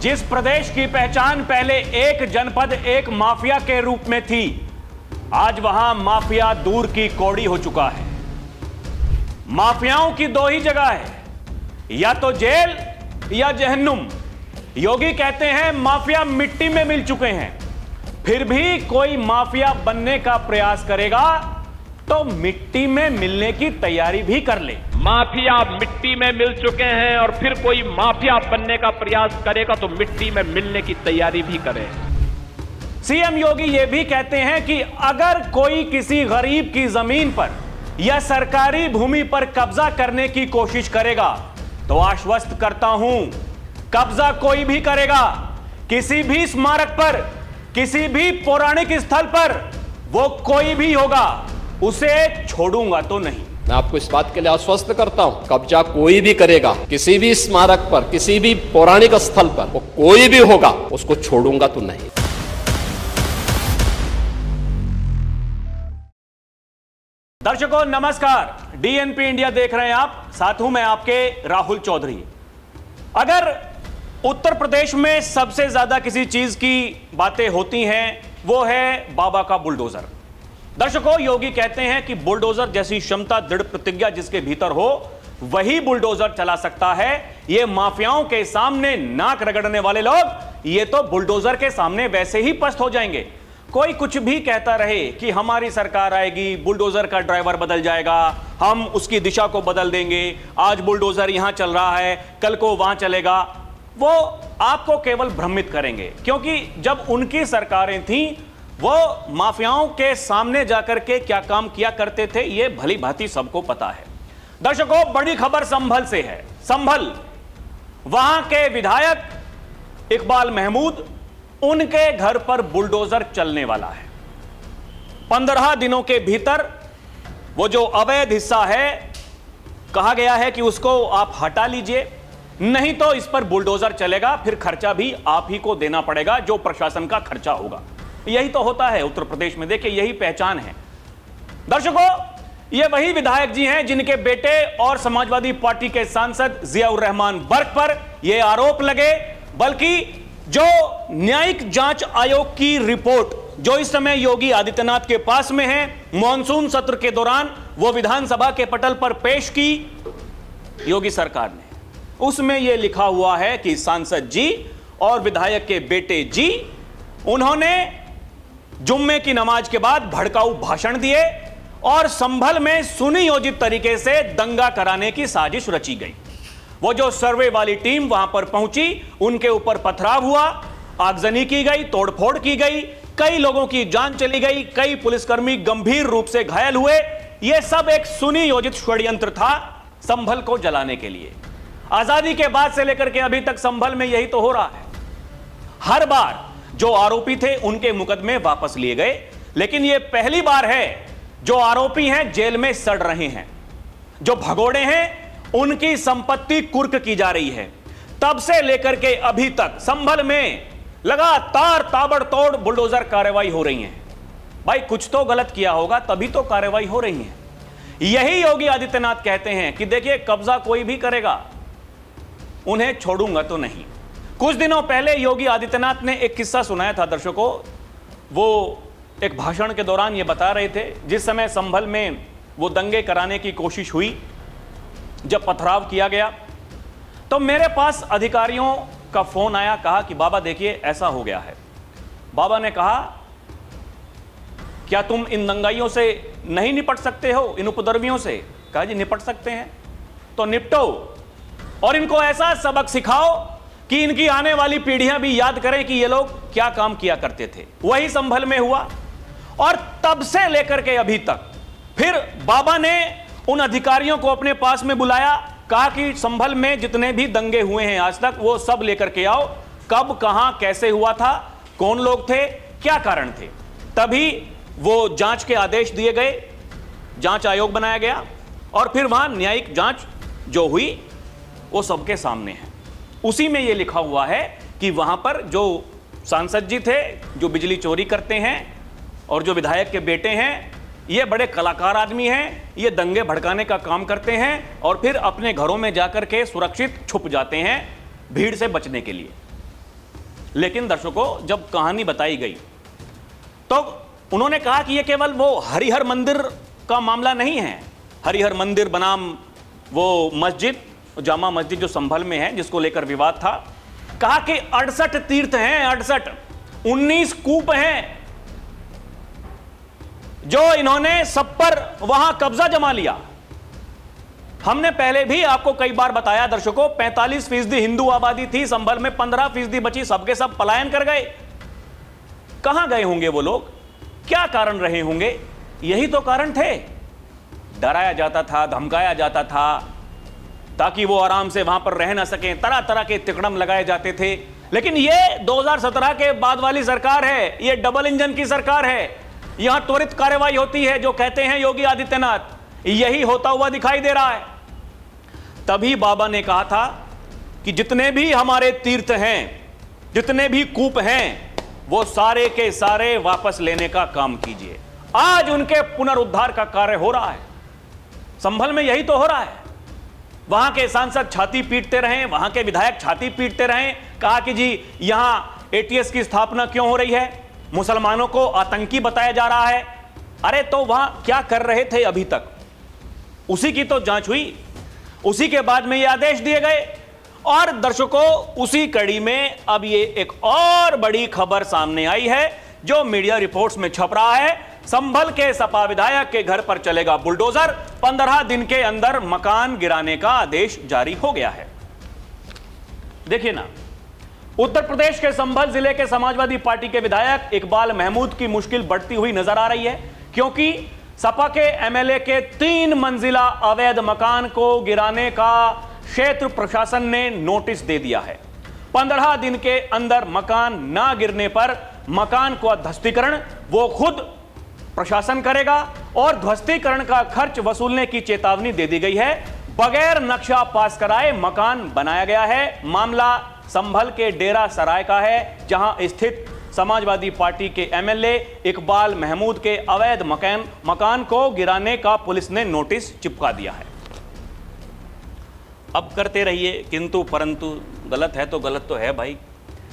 जिस प्रदेश की पहचान पहले एक जनपद एक माफिया के रूप में थी, आज वहां माफिया दूर की कौड़ी हो चुका है। माफियाओं की दो ही जगह है, या तो जेल या जहन्नुम। योगी कहते हैं माफिया मिट्टी में मिल चुके हैं, फिर भी कोई माफिया बनने का प्रयास करेगा तो मिट्टी में मिलने की तैयारी भी कर ले। माफिया मिट्टी में मिल चुके हैं और फिर कोई माफिया बनने का प्रयास करेगा तो मिट्टी में मिलने की तैयारी भी करे। सीएम योगी यह भी कहते हैं कि अगर कोई किसी गरीब की जमीन पर या सरकारी भूमि पर कब्जा करने की कोशिश करेगा तो आश्वस्त करता हूं, कब्जा कोई भी करेगा, किसी भी स्मारक पर, किसी भी पौराणिक स्थल पर, वो कोई भी होगा, उसे छोड़ूंगा तो नहीं। मैं आपको इस बात के लिए आश्वस्त करता हूं, कब्जा कोई भी करेगा, किसी भी स्मारक पर, किसी भी पौराणिक स्थल पर, वो कोई भी होगा, उसको छोड़ूंगा तो नहीं। दर्शकों नमस्कार, डीएनपी इंडिया देख रहे हैं आप, साथ हूं मैं आपके राहुल चौधरी। अगर उत्तर प्रदेश में सबसे ज्यादा किसी चीज की बातें होती हैं, वो है बाबा का बुलडोजर। दर्शकों, योगी कहते हैं कि बुलडोजर जैसी क्षमता, दृढ़ प्रतिज्ञा जिसके भीतर हो वही बुलडोजर चला सकता है। ये माफियाओं के सामने नाक रगड़ने वाले लोग, ये तो बुलडोजर के सामने वैसे ही पस्त हो जाएंगे। कोई कुछ भी कहता रहे कि हमारी सरकार आएगी, बुलडोजर का ड्राइवर बदल जाएगा, हम उसकी दिशा को बदल देंगे, आज बुलडोजर यहां चल रहा है, कल को वहां चलेगा, वो आपको केवल भ्रमित करेंगे। क्योंकि जब उनकी सरकारें थीं, वो माफियाओं के सामने जाकर के क्या काम किया करते थे, ये भली भांति सबको पता है। दर्शकों, बड़ी खबर संभल से है। संभल, वहां के विधायक इकबाल महमूद, उनके घर पर बुलडोजर चलने वाला है। 15 दिनों के भीतर वो जो अवैध हिस्सा है, कहा गया है कि उसको आप हटा लीजिए, नहीं तो इस पर बुलडोजर चलेगा, फिर खर्चा भी आप ही को देना पड़ेगा, जो प्रशासन का खर्चा होगा। यही तो होता है उत्तर प्रदेश में, देखिए यही पहचान है। दर्शकों, ये वही विधायक जी हैं जिनके बेटे और समाजवादी पार्टी के सांसद जियाउर रहमान बर्क पर यह आरोप लगे, बल्कि जो न्यायिक जांच आयोग की रिपोर्ट जो इस समय योगी आदित्यनाथ के पास में है, मॉनसून सत्र के दौरान वो विधानसभा के पटल पर पेश की योगी सरकार ने, उसमें यह लिखा हुआ है कि सांसद जी और विधायक के बेटे जी, उन्होंने जुम्मे की नमाज के बाद भड़काऊ भाषण दिए और संभल में सुनियोजित तरीके से दंगा कराने की साजिश रची गई। वो जो सर्वे वाली टीम वहां पर पहुंची, उनके ऊपर पथराव हुआ, आगजनी की गई, तोड़फोड़ की गई, कई लोगों की जान चली गई, कई पुलिसकर्मी गंभीर रूप से घायल हुए। यह सब एक सुनियोजित षड्यंत्र था संभल को जलाने के लिए। आजादी के बाद से लेकर के अभी तक संभल में यही तो हो रहा है। हर बार जो आरोपी थे उनके मुकदमे वापस लिए गए, लेकिन यह पहली बार है जो आरोपी हैं जेल में सड़ रहे हैं, जो भगोड़े हैं उनकी संपत्ति कुर्क की जा रही है। तब से लेकर के अभी तक संभल में लगातार ताबड़तोड़ बुलडोजर कार्रवाई हो रही है। भाई कुछ तो गलत किया होगा, तभी तो कार्रवाई हो रही है। यही योगी आदित्यनाथ कहते हैं कि देखिए कब्जा कोई भी करेगा, उन्हें छोड़ूंगा तो नहीं। कुछ दिनों पहले योगी आदित्यनाथ ने एक किस्सा सुनाया था दर्शकों। वो एक भाषण के दौरान ये बता रहे थे, जिस समय संभल में वो दंगे कराने की कोशिश हुई, जब पथराव किया गया, तो मेरे पास अधिकारियों का फोन आया, कहा कि बाबा देखिए ऐसा हो गया है। बाबा ने कहा क्या तुम इन दंगाइयों से नहीं निपट सकते हो, इन उपद्रवियों से? कहा जी निपट सकते हैं, तो निपटो और इनको ऐसा सबक सिखाओ कि इनकी आने वाली पीढ़ियां भी याद करें कि ये लोग क्या काम किया करते थे। वही संभल में हुआ और तब से लेकर के अभी तक फिर बाबा ने उन अधिकारियों को अपने पास में बुलाया, कहा कि संभल में जितने भी दंगे हुए हैं आज तक वो सब लेकर के आओ, कब कहां कैसे हुआ था, कौन लोग थे, क्या कारण थे। तभी वो जांच के आदेश दिए गए, जांच आयोग बनाया गया और फिर वहां न्यायिक जांच जो हुई वो सबके सामने है। उसी में ये लिखा हुआ है कि वहां पर जो सांसद जी थे जो बिजली चोरी करते हैं और जो विधायक के बेटे हैं, ये बड़े कलाकार आदमी हैं, ये दंगे भड़काने का काम करते हैं और फिर अपने घरों में जाकर के सुरक्षित छुप जाते हैं भीड़ से बचने के लिए। लेकिन दर्शकों, जब कहानी बताई गई तो उन्होंने कहा कि यह केवल वो हरिहर मंदिर का मामला नहीं है। हरिहर मंदिर बनाम वो मस्जिद, जामा मस्जिद जो संभल में है, जिसको लेकर विवाद था। कहा कि 68 तीर्थ हैं, 68, 19 कूप हैं जो इन्होंने सब पर वहां कब्जा जमा लिया। हमने पहले भी आपको कई बार बताया दर्शकों, 45% हिंदू आबादी थी संभल में, 15% बची, सबके सब पलायन कर गए। कहां गए होंगे वो लोग? क्या कारण रहे होंगे? यही तो कारण थे। डराया जाता था, धमकाया जाता था ताकि वो आराम से वहां पर रह ना सकें, तरह तरह के तिकड़म लगाए जाते थे। लेकिन ये 2017 के बाद वाली सरकार है, ये डबल इंजन की सरकार है। यहां त्वरित कार्रवाई होती है, जो कहते हैं योगी आदित्यनाथ, यही होता हुआ दिखाई दे रहा है। तभी बाबा ने कहा था कि जितने भी हमारे तीर्थ हैं, जितने भी कूप हैं, वो सारे के सारे वापस लेने का काम कीजिए। आज उनके पुनरुद्धार का कार्य हो रहा है। संभल में यही तो हो रहा है। वहां के सांसद छाती पीटते रहे, वहां के विधायक छाती पीटते रहे, कहा कि जी यहां एटीएस की स्थापना क्यों हो रही है, मुसलमानों को आतंकी बताया जा रहा है। अरे तो वहां क्या कर रहे थे अभी तक? उसी की तो जांच हुई, उसी के बाद में ये आदेश दिए गए। और दर्शकों, उसी कड़ी में अब ये एक और बड़ी खबर सामने आई है जो मीडिया रिपोर्ट्स में छप रहा है। संभल के सपा विधायक के घर पर चलेगा बुलडोजर, 15 दिन के अंदर मकान गिराने का आदेश जारी हो गया है। देखिए ना, उत्तर प्रदेश के संभल जिले के समाजवादी पार्टी के विधायक इकबाल महमूद की मुश्किल बढ़ती हुई नजर आ रही है, क्योंकि सपा के एमएलए के 3 मंजिला अवैध मकान को गिराने का क्षेत्र प्रशासन ने नोटिस दे दिया है। 15 दिन के अंदर मकान ना गिरने पर मकान को ध्वस्तीकरण वो खुद प्रशासन करेगा और ध्वस्तीकरण का खर्च वसूलने की चेतावनी दे दी गई है। बगैर नक्शा पास कराए मकान बनाया गया है। मामला संभल के डेरा सराय का है, जहां स्थित समाजवादी पार्टी के एमएलए इकबाल महमूद के अवैध मकान को गिराने का पुलिस ने नोटिस चिपका दिया है। अब करते रहिए किंतु परंतु, गलत है तो गलत तो है भाई।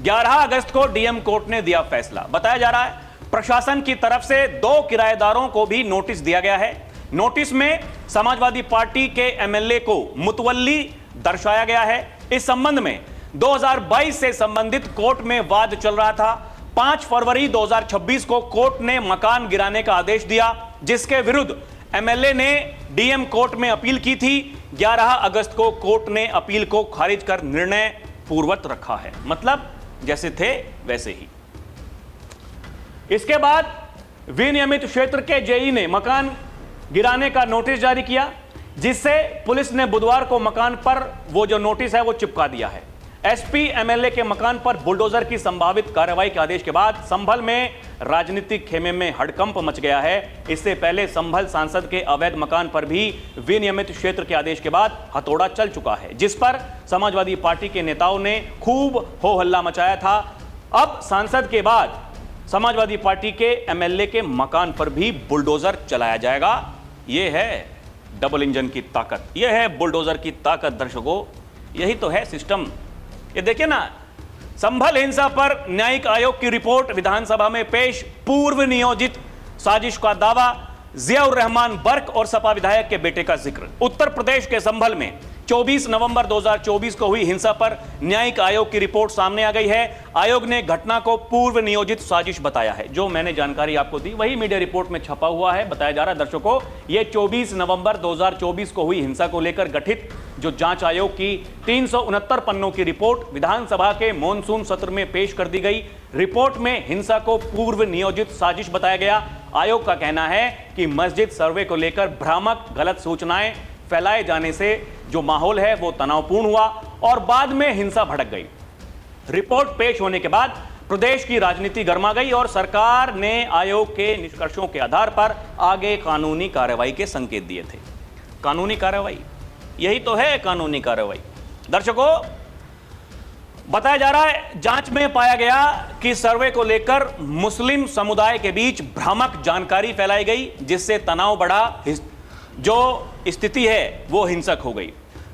11 अगस्त को डीएम कोर्ट ने दिया फैसला। बताया जा रहा है प्रशासन की तरफ से 2 किराएदारों को भी नोटिस दिया गया है। नोटिस में समाजवादी पार्टी के एमएलए को मुतवल्ली दर्शाया गया है। इस संबंध में 2022 से संबंधित कोर्ट में वाद चल रहा था। 5 फरवरी 2026 को कोर्ट ने मकान गिराने का आदेश दिया, जिसके विरुद्ध एमएलए ने डीएम कोर्ट में अपील की थी। 11 अगस्त को कोर्ट ने अपील को खारिज कर निर्णय पूर्वत रखा है, मतलब जैसे थे वैसे ही। इसके बाद विनियमित क्षेत्र के जेई ने मकान गिराने का नोटिस जारी किया, जिससे पुलिस ने बुधवार को मकान पर वो जो नोटिस है वो चिपका दिया है। एसपी एमएलए के मकान पर बुलडोजर की संभावित कार्रवाई के आदेश के बाद संभल में राजनीतिक खेमे में हड़कंप मच गया है। इससे पहले संभल सांसद के अवैध मकान पर भी विनियमित क्षेत्र के आदेश के बाद हथौड़ा चल चुका है, जिस पर समाजवादी पार्टी के नेताओं ने खूब हो हल्ला मचाया था। अब सांसद के बाद समाजवादी पार्टी के एमएलए के मकान पर भी बुलडोजर चलाया जाएगा। यह है डबल इंजन की ताकत, यह है बुलडोजर की ताकत। दर्शकों, यही तो है सिस्टम। ये देखिए ना, संभल हिंसा पर न्यायिक आयोग की रिपोर्ट विधानसभा में पेश। पूर्व नियोजित साजिश का दावा, जियाउर रहमान बर्क और सपा विधायक के बेटे का जिक्र। उत्तर प्रदेश के संभल में 24 नवंबर 2024 को हुई हिंसा पर न्यायिक आयोग की रिपोर्ट सामने आ गई है। आयोग ने घटना को पूर्व नियोजित साजिश बताया है। जो मैंने जानकारी आपको दी वही मीडिया रिपोर्ट में छपा हुआ है। बताया जा रहा है दर्शकों, ये 24 नवंबर 2024 को हुई हिंसा को लेकर गठित जो जांच आयोग की 369 पन्नों की रिपोर्ट विधानसभा के मॉनसून सत्र में पेश कर दी गई। रिपोर्ट में हिंसा को पूर्व नियोजित साजिश बताया गया। आयोग का कहना है कि मस्जिद सर्वे को लेकर भ्रामक गलत सूचनाएं फैलाए जाने से जो माहौल है वो तनावपूर्ण हुआ और बाद में हिंसा भड़क गई। रिपोर्ट पेश होने के बाद प्रदेश की राजनीति गर्मा गई और सरकार ने आयोग के निष्कर्षों के आधार पर आगे कानूनी कार्रवाई के संकेत दिए थे। कानूनी कार्रवाई, यही तो है कानूनी कार्रवाई। दर्शकों, बताया जा रहा है जांच में पाया गया कि सर्वे को लेकर मुस्लिम समुदाय के बीच भ्रामक जानकारी फैलाई गई, जिससे तनाव बढ़ा। जो स्थिति है वो हिंसक हो गई।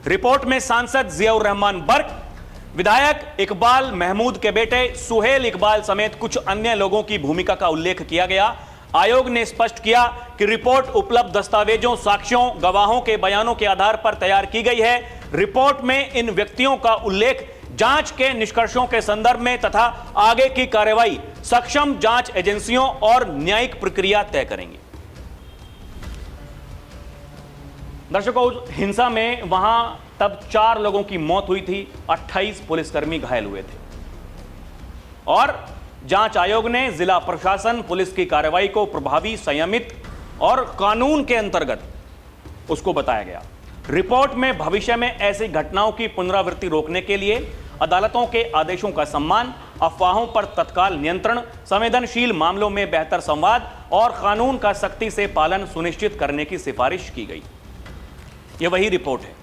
रिपोर्ट में सांसद जियाउर रहमान बर्क, विधायक इकबाल महमूद के बेटे सुहेल इकबाल समेत कुछ अन्य लोगों की भूमिका का उल्लेख किया गया। आयोग ने स्पष्ट किया कि रिपोर्ट उपलब्ध दस्तावेजों, साक्ष्यों, गवाहों के बयानों के आधार पर तैयार की गई है। रिपोर्ट में इन व्यक्तियों का उल्लेख जांच के निष्कर्षों के संदर्भ में तथा आगे की कार्रवाई सक्षम जांच एजेंसियों और न्यायिक प्रक्रिया तय करेंगी। दर्शकों, हिंसा में वहां तब 4 लोगों की मौत हुई थी, 28 पुलिसकर्मी घायल हुए थे और जांच आयोग ने जिला प्रशासन, पुलिस की कार्रवाई को प्रभावी, संयमित और कानून के अंतर्गत उसको बताया गया। रिपोर्ट में भविष्य में ऐसी घटनाओं की पुनरावृत्ति रोकने के लिए अदालतों के आदेशों का सम्मान, अफवाहों पर तत्काल नियंत्रण, संवेदनशील मामलों में बेहतर संवाद और कानून का सख्ती से पालन सुनिश्चित करने की सिफारिश की गई। यह वही रिपोर्ट है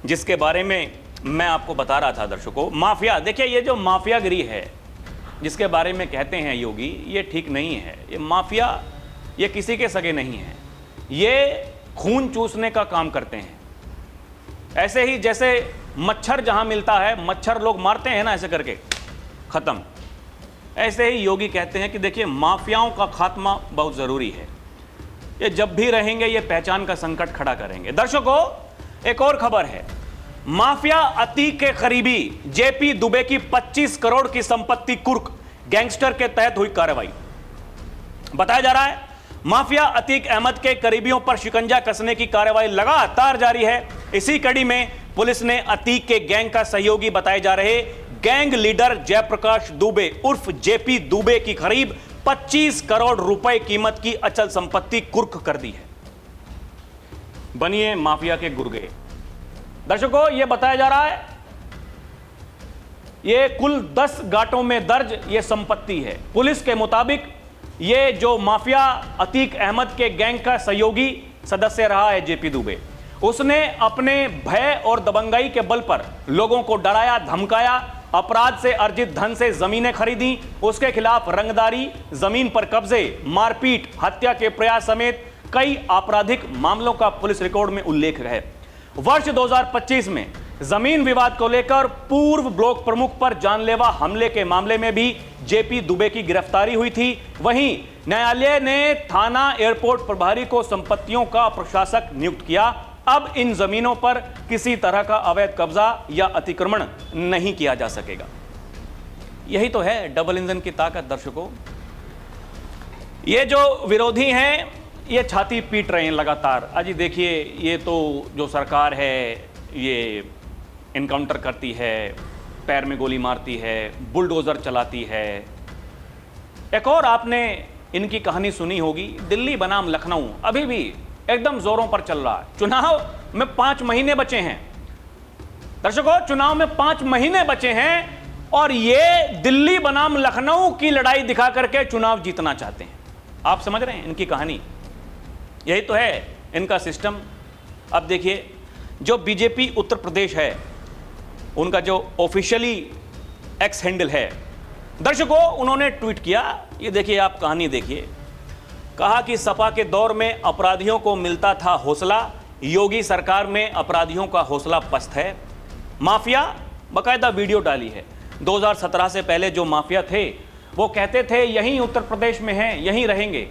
जिसके बारे में मैं आपको बता रहा था। दर्शकों, माफिया, देखिए ये जो माफियागिरी है जिसके बारे में कहते हैं योगी, ये ठीक नहीं है। ये माफिया, ये किसी के सगे नहीं है, ये खून चूसने का काम करते हैं। ऐसे ही जैसे मच्छर जहां मिलता है, मच्छर लोग मारते हैं ना ऐसे करके, खत्म। ऐसे ही योगी कहते हैं कि देखिए माफियाओं का खात्मा बहुत जरूरी है, ये जब भी रहेंगे ये पहचान का संकट खड़ा करेंगे। दर्शकों, एक और खबर है, माफिया अतीक के करीबी जेपी दुबे की 25 करोड़ की संपत्ति कुर्क, गैंगस्टर के तहत हुई कार्रवाई। बताया जा रहा है माफिया अतीक अहमद के करीबियों पर शिकंजा कसने की कार्रवाई लगातार जारी है। इसी कड़ी में पुलिस ने अतीक के गैंग का सहयोगी बताए जा रहे गैंग लीडर जयप्रकाश दुबे उर्फ जेपी दुबे की करीब 25 करोड़ रुपए कीमत की अचल संपत्ति कुर्क कर दी है। बनिए माफिया के गुर्गे। दर्शकों, यह बताया जा रहा है यह कुल 10 गांठों में दर्ज यह संपत्ति है। पुलिस के मुताबिक यह जो माफिया अतीक अहमद के गैंग का सहयोगी सदस्य रहा है जेपी दुबे, उसने अपने भय और दबंगाई के बल पर लोगों को डराया, धमकाया, अपराध से अर्जित धन से जमीनें खरीदी, उसके खिलाफ रंगदारी, जमीन पर कब्जे, मारपीट, हत्या के प्रयास समेत कई आपराधिक मामलों का पुलिस रिकॉर्ड में उल्लेख है। वर्ष 2025 में जमीन विवाद को लेकर पूर्व ब्लॉक प्रमुख पर जानलेवा हमले के मामले में भी जेपी दुबे की गिरफ्तारी हुई थी। वहीं न्यायालय ने थाना एयरपोर्ट प्रभारी को संपत्तियों का प्रशासक नियुक्त किया। अब इन जमीनों पर किसी तरह का अवैध कब्जा या अतिक्रमण नहीं किया जा सकेगा। यही तो है डबल इंजन की ताकत। दर्शकों, ये जो विरोधी हैं ये छाती पीट रहे हैं लगातार। अजी देखिए, ये तो जो सरकार है ये इनकाउंटर करती है, पैर में गोली मारती है, बुलडोजर चलाती है। एक और आपने इनकी कहानी सुनी होगी, दिल्ली बनाम लखनऊ अभी भी एकदम जोरों पर चल रहा है। चुनाव में 5 महीने बचे हैं। दर्शकों, चुनाव में 5 महीने बचे हैं और ये दिल्ली बनाम लखनऊ की लड़ाई दिखा करके चुनाव जीतना चाहते हैं। आप समझ रहे हैं इनकी कहानी? यही तो है इनका सिस्टम। अब देखिए, जो बीजेपी उत्तर प्रदेश है उनका जो ऑफिशियली एक्स हैंडल है, दर्शकों उन्होंने ट्वीट किया, ये देखिए आप कहानी देखिए। कहा कि सपा के दौर में अपराधियों को मिलता था हौसला, योगी सरकार में अपराधियों का हौसला पस्त है। माफिया, बाकायदा वीडियो डाली है। 2017 से पहले जो माफिया थे वो कहते थे यहीं उत्तर प्रदेश में हैं, यहीं रहेंगे,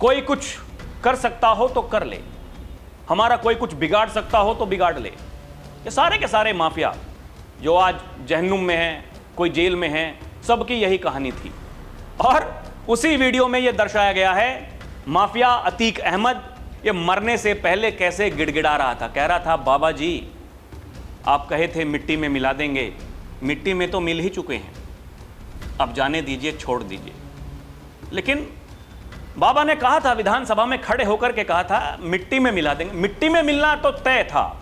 कोई कुछ कर सकता हो तो कर ले, हमारा कोई कुछ बिगाड़ सकता हो तो बिगाड़ ले। ये सारे के सारे माफिया जो आज जहन्नुम में हैं, कोई जेल में हैं, सबकी यही कहानी थी। और उसी वीडियो में यह दर्शाया गया है माफिया अतीक अहमद ये मरने से पहले कैसे गिड़गिड़ा रहा था। कह रहा था, बाबा जी आप कहे थे मिट्टी में मिला देंगे, मिट्टी में तो मिल ही चुके हैं, अब जाने दीजिए, छोड़ दीजिए। लेकिन बाबा ने कहा था, विधानसभा में खड़े होकर के कहा था मिट्टी में मिला देंगे। मिट्टी में मिलना तो तय था,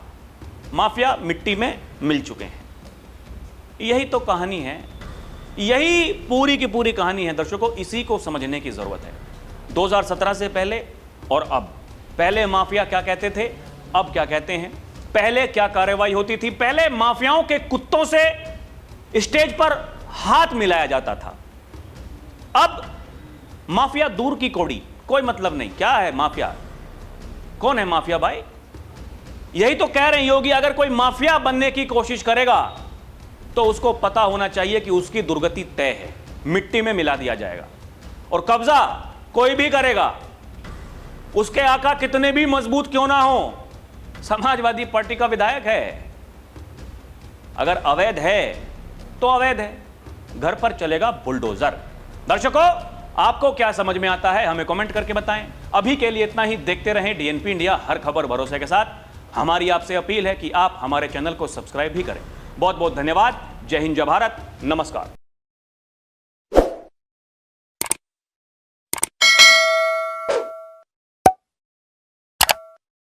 माफिया मिट्टी में मिल चुके हैं। यही तो कहानी है, यही पूरी की पूरी कहानी है। दर्शकों, इसी को समझने की जरूरत है। 2017 से पहले और अब, पहले माफिया क्या कहते थे, अब क्या कहते हैं, पहले क्या कार्रवाई होती थी। पहले माफियाओं के कुत्तों से स्टेज पर हाथ मिलाया जाता था, अब माफिया दूर की कौड़ी, कोई मतलब नहीं। क्या है माफिया, कौन है माफिया भाई? यही तो कह रहे हैं योगी, अगर कोई माफिया बनने की कोशिश करेगा तो उसको पता होना चाहिए कि उसकी दुर्गति तय है, मिट्टी में मिला दिया जाएगा। और कब्जा कोई भी करेगा, उसके आका कितने भी मजबूत क्यों ना हो, समाजवादी पार्टी का विधायक है, अगर अवैध है तो अवैध है, घर पर चलेगा बुलडोजर। दर्शकों, आपको क्या समझ में आता है, हमें कमेंट करके बताएं। अभी के लिए इतना ही। देखते रहें डीएनपी इंडिया, हर खबर भरोसे के साथ। हमारी आपसे अपील है कि आप हमारे चैनल को सब्सक्राइब भी करें। बहुत बहुत धन्यवाद। जय हिंद, जय भारत, नमस्कार।